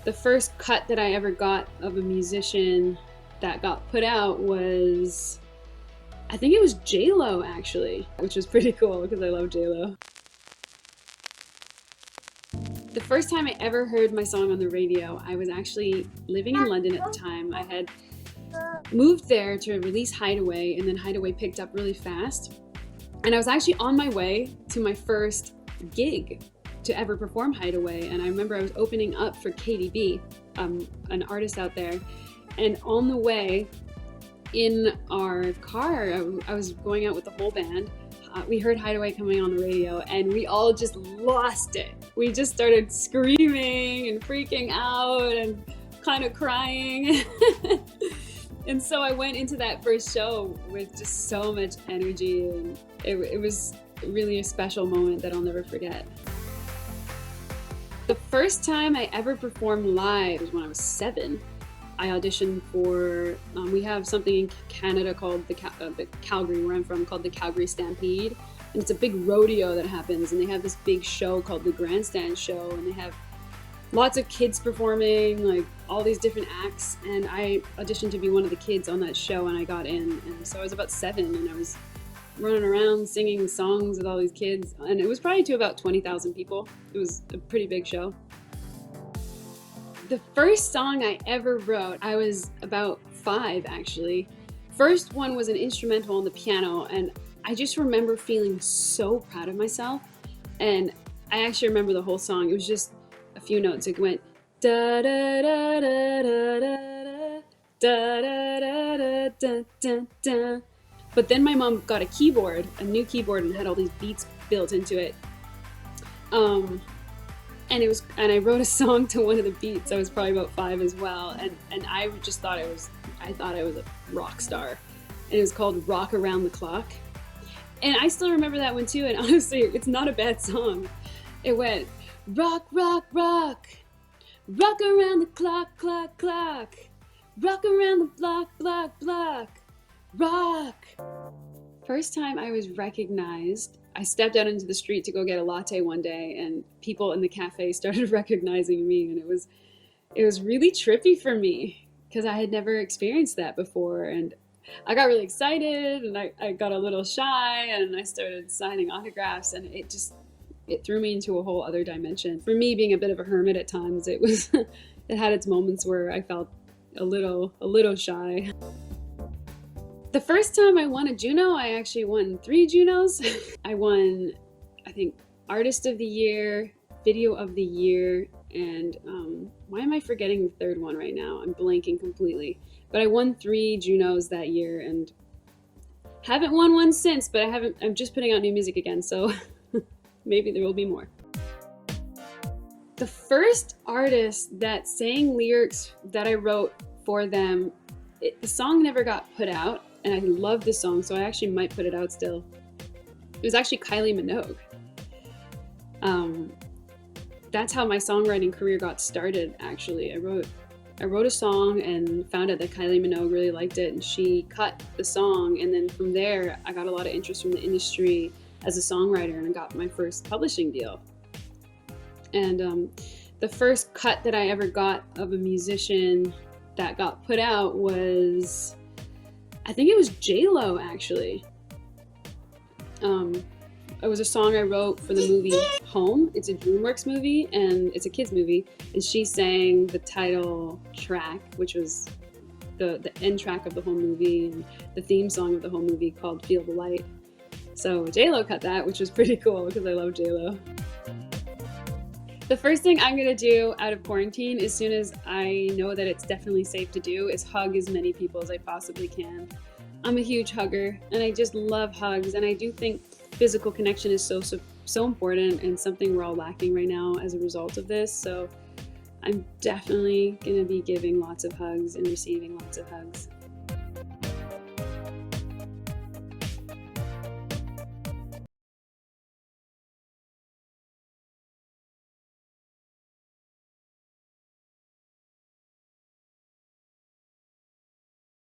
The first cut that I ever got of a musician that got put out was, I think it was J-Lo actually, which was pretty cool because I love J-Lo. The first time I ever heard my song on the radio, I was actually living in London at the time. I had moved there to release Hideaway, and then Hideaway picked up really fast. And I was actually on my way to my first gig to ever perform Hideaway, and I remember I was opening up for KDB, an artist out there, and on the way in our car, I was going out with the whole band. We heard Hideaway coming on the radio, and we all just lost it. We just started screaming and freaking out and kind of crying. And so I went into that first show with just so much energy, and it was really a special moment that I'll never forget. The first time I ever performed live was when I was 7. I auditioned for, we have something in Canada called the Calgary, where I'm from, called the Calgary Stampede. And it's a big rodeo that happens, and they have this big show called the Grandstand Show, and they have lots of kids performing, like all these different acts. And I auditioned to be one of the kids on that show, and I got in. And so I was about 7, and I was running around singing songs with all these kids. And it was probably to about 20,000 people. It was a pretty big show. The first song I ever wrote, I was about 5 actually. First one was an instrumental on the piano, and I just remember feeling so proud of myself. And I actually remember the whole song. It was just a few notes. It went da da da da da da da da da da da da. But then my mom got a keyboard, a new keyboard, and had all these beats built into it. And I wrote a song to one of the beats. I was probably about 5 as well, and I just thought I thought I was a rock star. And it was called Rock Around the Clock. And I still remember that one too, and honestly, it's not a bad song. It went, rock, rock, rock, rock around the clock, clock, clock, rock around the block, block, block, rock. First time I was recognized, I stepped out into the street to go get a latte one day, and people in the cafe started recognizing me, and it was really trippy for me because I had never experienced that before. And I got really excited, and I got a little shy, and I started signing autographs, and it threw me into a whole other dimension. For me, being a bit of a hermit at times, it had its moments where I felt a little shy. The first time I won a Juno, I actually won 3 Junos. I won, I think, Artist of the Year, Video of the Year, and why am I forgetting the third one right now? I'm blanking completely. But I won 3 Junos that year, and haven't won one since, but I'm just putting out new music again, so maybe there will be more. The first artist that sang lyrics that I wrote for them, the song never got put out, and I love this song, so I actually might put it out still. It was actually Kylie Minogue. That's how my songwriting career got started, actually. I wrote a song and found out that Kylie Minogue really liked it, and she cut the song, and then from there I got a lot of interest from the industry as a songwriter, and I got my first publishing deal. And the first cut that I ever got of a musician that got put out was, I think it was J-Lo actually. It was a song I wrote for the movie Home. It's a DreamWorks movie, and it's a kids movie, and she sang the title track, which was the end track of the whole movie, and the theme song of the whole movie called Feel the Light. So J-Lo cut that, which was pretty cool because I love J-Lo. The first thing I'm gonna do out of quarantine, as soon as I know that it's definitely safe to do, is hug as many people as I possibly can. I'm a huge hugger, and I just love hugs, and I do think physical connection is so important, and something we're all lacking right now as a result of this. So I'm definitely gonna be giving lots of hugs and receiving lots of hugs.